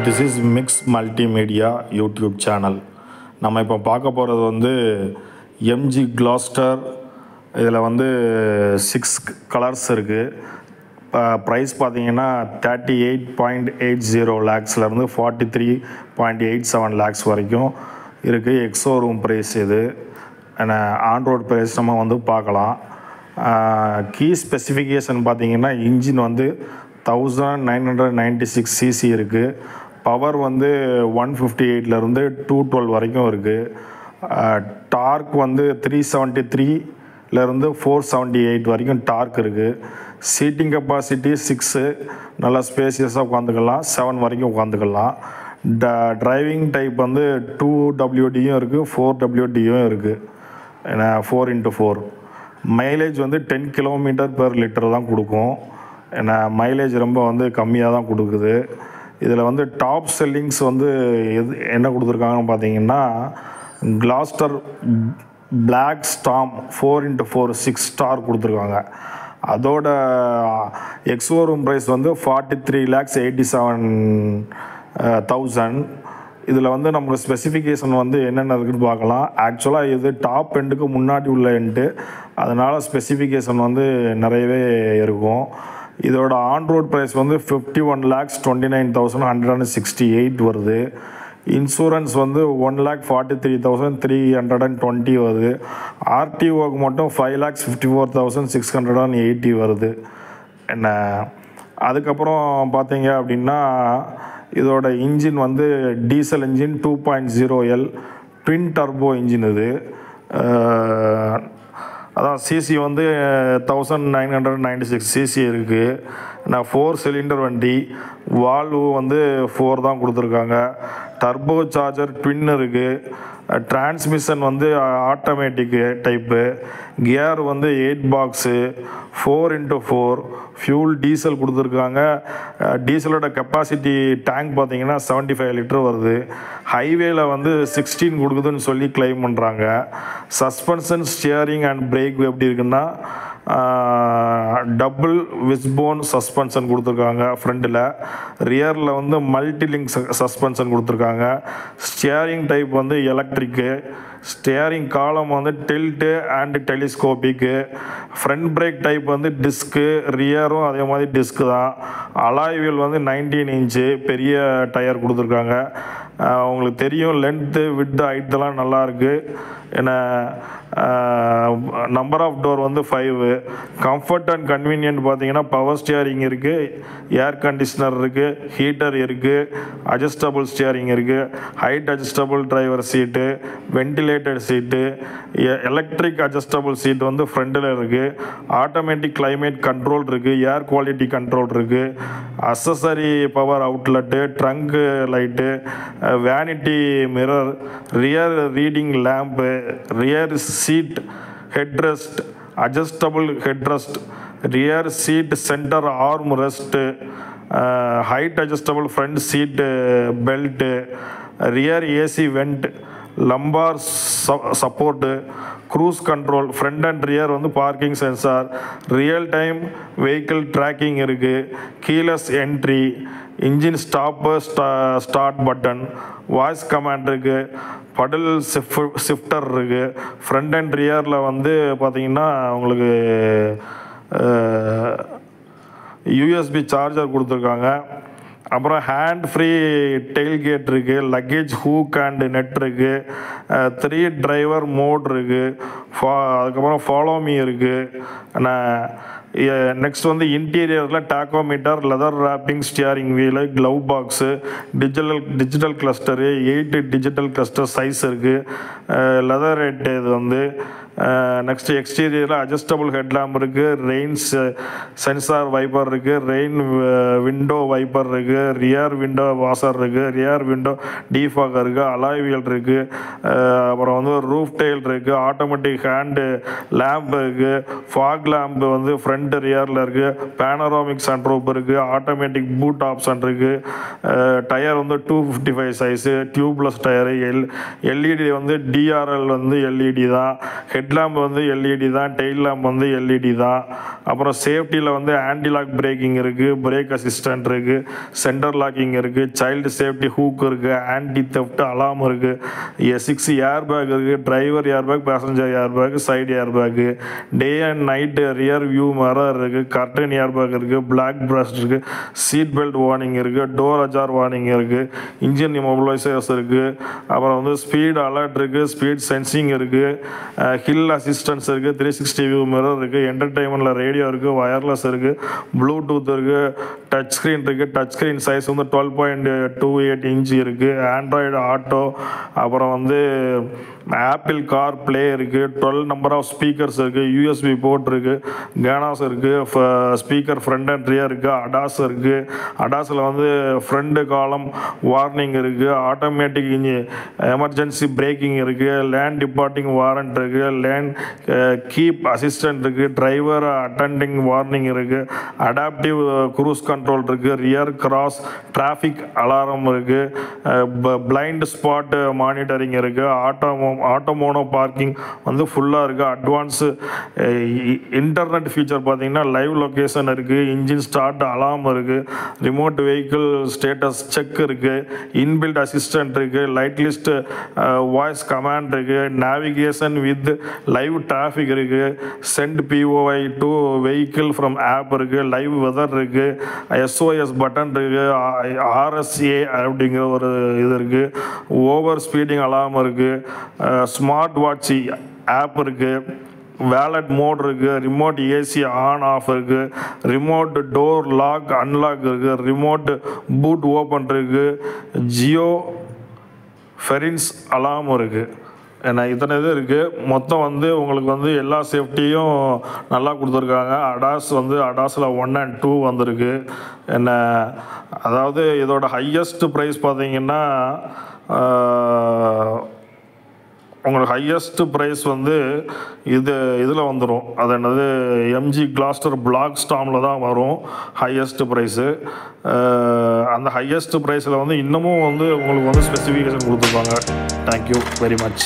This is Mix Multimedia YouTube channel. நம்ம இப்போ பார்க்க போகிறது வந்து எம்ஜி கிளாஸ்டர். இதில் வந்து 6 கலர்ஸ் இருக்குது. ப்ரைஸ் பார்த்தீங்கன்னா 38.80 லேக்ஸ்லேருந்து 43.87 லேக்ஸ் வரைக்கும் இருக்குது. எக்ஸோரூம் ப்ரைஸ் இது. ஆன்ரோட் ப்ரைஸ் நம்ம வந்து பார்க்கலாம். கீ ஸ்பெசிஃபிகேஷன் பார்த்தீங்கன்னா இன்ஜின் வந்து 1996 சிசி இருக்குது. பவர் வந்து 158லேருந்து 212 வரைக்கும் இருக்குது. டார்க் வந்து 373லேருந்து 478 வரைக்கும் டார்க் இருக்குது. சீட்டிங் கெப்பாசிட்டி 6, நல்லா ஸ்பேசியஸாக உட்காந்துக்கலாம். 7 வரைக்கும் உட்காந்துக்கலாம். டிரைவிங் டைப் வந்து 2WDயும் இருக்குது, 4WDயும் இருக்குது. ஏன்னா 4x4. மைலேஜ் வந்து 10 km/லிட்டர் தான் கொடுக்கும். ஏன்னா மைலேஜ் ரொம்ப வந்து கம்மியாக தான் கொடுக்குது. இதில் வந்து டாப் செல்லிங்ஸ் வந்து என்ன கொடுத்துருக்காங்கன்னு பார்த்தீங்கன்னா, கிளாஸ்டர் பிளாக் ஸ்டாம் 4x4 6 ஸ்டார் கொடுத்துருக்காங்க. அதோட எக்ஸோரூம் ப்ரைஸ் வந்து 43,87,000. இதில் வந்து நமக்கு ஸ்பெசிஃபிகேஷன் வந்து என்னென்ன இருக்குதுன்னு பார்க்கலாம். ஆக்சுவலாக இது டாப் எண்டுக்கு முன்னாடி உள்ள எண்டு, அதனால் ஸ்பெசிஃபிகேஷன் வந்து நிறையவே இருக்கும். இதோட ஆன்ரோட் ப்ரைஸ் வந்து 51,29,168 வருது. இன்சூரன்ஸ் வந்து 1,43,320 வருது. ஆர்டிஓக்கு மட்டும் 5,54,680 வருது. என்ன அதுக்கப்புறம் பார்த்தீங்க அப்படின்னா, இதோட இன்ஜின் வந்து diesel engine 2.0L twin turbo engine இது. அதான் சிசி வந்து 1996 சிசி இருக்குது. நான் 4 சிலிண்டர் வண்டி. வால்வு வந்து 4 தான் கொடுத்துருக்காங்க. டர்போ சார்ஜர் ட்வின் இருக்குது. டிரான்ஸ்மிஷன் வந்து ஆட்டோமேட்டிக்கு டைப்பு. கியர் வந்து 8 பாக்ஸு, 4x4. ஃபியூல் டீசல் கொடுத்துருக்காங்க. டீசலோட கெப்பாசிட்டி டேங்க் பார்த்தீங்கன்னா 75 லிட்டர் வருது. ஹைவேல வந்து 16 கொடுக்குதுன்னு சொல்லி கிளைம் பண்ணுறாங்க. சஸ்பென்ஷன், ஸ்டியரிங் அண்ட் பிரேக் எப்படி இருக்குன்னா, டபுள் விஸ்போன் சஸ்பென்ஷன் கொடுத்துருக்காங்க ஃப்ரண்டில். ரியரில் வந்து மல்டிலிங்க் சஸ்பென்ஷன் கொடுத்துருக்காங்க. ஸ்டியரிங் டைப் வந்து எலக்ட்ரிக்கு. ஸ்டியரிங் காலம் வந்து tilt and telescopic. Front brake type வந்து டிஸ்க்கு. ரியரும் அதே மாதிரி டிஸ்க்கு தான். அலாய் வீல் வந்து 19 இன்ச்சு பெரிய டயர் கொடுத்துருக்காங்க. உங்களுக்கு தெரியும், லென்த்து வித்து ஹைட்டெல்லாம் நல்லாயிருக்கு. ஏன்னா நம்பர் ஆஃப் டோர் வந்து 5. கம்ஃபர்ட் அண்ட் கன்வீனியன்ட் பார்த்தீங்கன்னா பவர் ஸ்டியரிங் இருக்குது, ஏர் கண்டிஷ்னர் இருக்குது, ஹீட்டர் இருக்குது, அட்ஜஸ்டபுள் ஸ்டியரிங் இருக்குது, height adjustable driver seat, ventilated seat, electric adjustable seat வந்து ஃப்ரண்டில் இருக்குது. ஆட்டோமேட்டிக் கிளைமேட் கண்ட்ரோல் இருக்குது, ஏர் குவாலிட்டி கண்ட்ரோல் இருக்குது, accessory power outlet, trunk light, vanity mirror, rear reading lamp, rear seat headrest, adjustable headrest, rear seat centre arm rest, height adjustable front seat belt, rear AC vent, lumbar support, cruise control, front and rear வந்து parking sensor, real time vehicle tracking இருக்குது, keyless entry, engine stopper start button, voice command இருக்குது, paddle shifter இருக்குது. ஃப்ரண்ட் அண்ட் ரியரில் வந்து பார்த்திங்கன்னா உங்களுக்கு யூஎஸ்பி சார்ஜர் கொடுத்துருக்காங்க. அப்புறம் ஹேண்ட் ஃப்ரீ டெயில் கேட் இருக்குது, லக்கேஜ் ஹூக் அண்ட் நெட் இருக்குது, 3 டிரைவர் மோட் இருக்குது, அதுக்கப்புறம் ஃபாலோ மீ இருக்குது. நெக்ஸ்ட் வந்து இன்டீரியரில் tachometer, leather wrapping, steering wheel, glove box, digital cluster, 8 digital cluster size இருக்குது. லெதர் ஹெட் இது வந்து. நெக்ஸ்ட் எக்ஸ்டீரியரில் அட்ஜஸ்டபுள் ஹெட்லாம்ப் இருக்குது, ரெயின்ஸ் சென்சார் வைப்பர் இருக்குது, ரெயின் விண்டோ வைப்பர் இருக்குது, ரியர் விண்டோ வாஷர் இருக்குது, ரியர் விண்டோ டீஃபாகர் இருக்குது, அலாய் வீல் இருக்குது, அப்புறம் வந்து ரூஃப் டெயில் இருக்குது, ஆட்டோமேட்டிக் ஹேண்டு லேம்ப் இருக்குது, ஃபாக் லேம்ப் வந்து ஃப்ரண்ட் ரியரில் இருக்குது, பேனராமிக் சன்ரூப் இருக்குது, ஆட்டோமேட்டிக் பூட் ஆப்ஷன் இருக்குது. டயர் வந்து 255 சைஸு, டியூப்லெஸ் டயரு. எல்இடி வந்து டிஆர்எல் வந்து எல்இடி தான். ஹெட் லேம்ப் வந்து எல்இடி தான், டெயில் லேம்ப் வந்து எல்இடி தான். அப்புறம் சேஃப்டியில் வந்து ஆன்டி லாக் பிரேக்கிங் இருக்குது, பிரேக் அசிஸ்டன்ட் இருக்குது, சென்டர் லாக்கிங் இருக்குது, சைல்டு சேஃப்டி ஹூக் இருக்குது, ஆன்டி தெஃப்ட் அலாம் இருக்குது, 6 ஏர் பேக் இருக்குது, driver air bag, passenger air bag, side air bag, day and night rear view mirror இருக்குது, கர்டன் ஏர் பேக் இருக்குது, பிளாக் பிரஸ்ட் இருக்குது, சீட் பெல்ட் வார்னிங் இருக்குது, டோர் அஜார் வார்னிங் இருக்குது, இன்ஜின் இமோபிலைசர்ஸ் இருக்குது. அப்புறம் வந்து ஸ்பீட் அலர்ட் இருக்குது, ஸ்பீட் சென்சிங் இருக்குது, ஹில் அசிஸ்டன்ஸ் இருக்குது, 360 வியூ மிரர் இருக்குது, என்டர்டெயின்மெண்ட்டில் ரேடியோ இருக்குது, வயர்லெஸ் இருக்குது, ப்ளூடூத் இருக்குது, டச் ஸ்க்ரீன் இருக்குது. டச் ஸ்க்ரீன் சைஸ் வந்து 12.28 இன்ச் இருக்குது, ஆண்ட்ராய்டு ஆட்டோ, அப்புறம் வந்து ஆப்பிள் கார் பிளே இருக்குது, 12 நம்பர் ஆஃப் ஸ்பீக்கர்ஸ் இருக்குது, யூஎஸ்பி போர்ட் இருக்குது, கேனாஸ் இருக்குது, ஸ்பீக்கர் ஃப்ரண்ட் அண்ட் ரியர் இருக்குது, அடாஸ் இருக்குது. அடாஸில் வந்து ஃப்ரண்ட் காலம் வார்னிங் இருக்குது, ஆட்டோமேட்டிக் எமர்ஜென்சி பிரேக்கிங் இருக்குது, லேண்ட் டிபார்ட்டிங் வாரண்ட் இருக்குது, லேண்ட் கீப் அசிஸ்டன்ட் இருக்குது, டிரைவர் அட்டெண்டிங் வார்னிங் இருக்குது, அடாப்டிவ் க்ரூஸ் கண்ட்ரோல் இருக்குது, ரியர் கிராஸ் டிராஃபிக் அலாரம் இருக்குது, பிளைண்ட் ஸ்பாட் மானிட்டரிங் இருக்குது, ஆட்டோமோனோ பார்க்கிங் வந்து ஃபுல்லாக இருக்குது. அட்வான்ஸு இன்டர்நெட் ஃபீச்சர் பார்த்தீங்கன்னா லைவ் லொக்கேஷன் இருக்குது, இன்ஜின் ஸ்டார்ட் அலாம் இருக்குது, ரிமோட் வெஹிக்கிள் ஸ்டேட்டஸ் செக் இருக்குது, இன்பில்ட் அசிஸ்டன்ட் இருக்குது, லைட் லிஸ்ட் வாய்ஸ் கமாண்ட் இருக்குது, நேவிகேஷன் வித் லைவ் டிராஃபிக் இருக்குது, send POI to vehicle from app இருக்குது, லைவ் வெதர் இருக்குது, எஸ்ஓஎஸ் பட்டன் இருக்குது, ஆர்எஸ்ஏ அப்படிங்கிற ஒரு இது இருக்குது, ஓவர் ஸ்பீடிங் அலாம் இருக்குது, ஸ்மார்ட் வாட்ச் ஆப் இருக்குது, வேலட் மோட் இருக்குது, ரிமோட் ஏசி ஆன் ஆஃப் இருக்குது, ரிமோட் டோர் லாக் அன்லாக் இருக்குது, ரிமோட் பூட் ஓப்பன் இருக்குது, ஜியோ ஃபெரின்ஸ் அலாம் இருக்குது. ஏன்னா இத்தனை இது இருக்குது. மொத்தம் வந்து உங்களுக்கு வந்து எல்லா சேஃப்டியும் நல்லா கொடுத்துருக்காங்க. அடாஸ் வந்து அடாஸில் 1 and 2 வந்திருக்கு. என்ன அதாவது இதோட ஹையஸ்ட் ப்ரைஸ் பார்த்தீங்கன்னா உங்களுக்கு ஹையஸ்ட் ப்ரைஸ் வந்து இதில் வந்துடும். அது என்னது எம்ஜி கிளாஸ்டர் பிளாக் ஸ்டாமில் தான் வரும் ஹையஸ்ட் ப்ரைஸு. அந்த ஹையஸ்ட் ப்ரைஸில் வந்து இன்னமும் வந்து உங்களுக்கு வந்து ஸ்பெசிஃபிகேஷன் கொடுத்துருப்பாங்க. Thank you very much.